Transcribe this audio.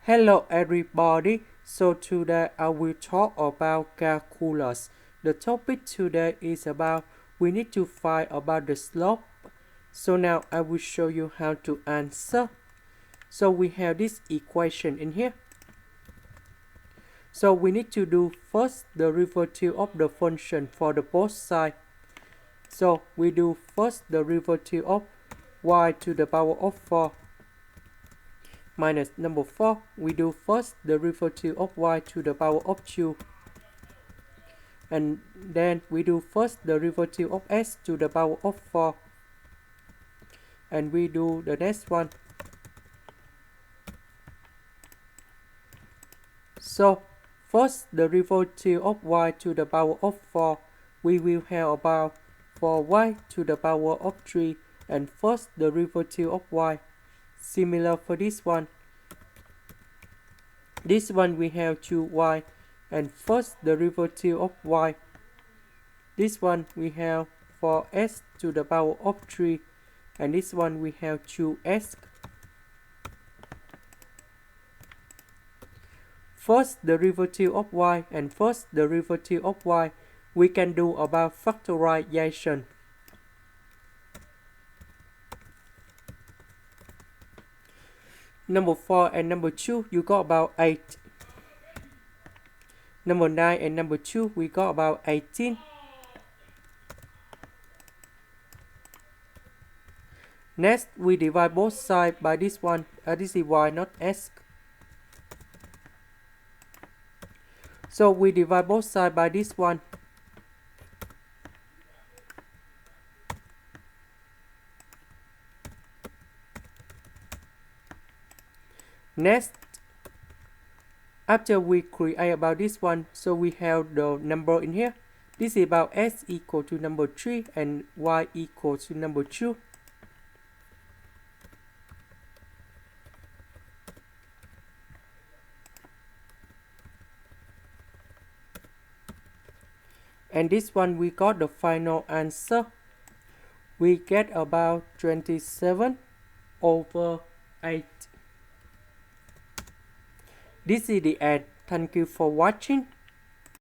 Hello everybody, so today I will talk about calculus. The topic today is about we need to find about the slope. So now I will show you how to answer. So we have this equation in here. So we need to do first the derivative of the function for the both sides. So we do first the derivative of y to the power of 4 minus number 4, we do first the derivative of y to the power of 2. And then we do first the derivative of s to the power of 4. And we do the next one. So, first the derivative of y to the power of 4, we will have about 4y to the power of 3. And first the derivative of y. Similar for this one. This one we have 2y and first the derivative of y. This one we have 4s to the power of 3 and this one we have 2s. First derivative of y and first derivative of y we can do about factorization. Number 4 and number 2 you got about 8. Number 9 and number 2 we got about 18. Next we divide both sides by this one. This is y not s. So we divide both sides by this one. Next, after we create about this one, so we have the number in here. This is about s equal to number 3 and y equal to number 2. And this one we got the final answer. We get about 27 over 8. This is the end. Thank you for watching.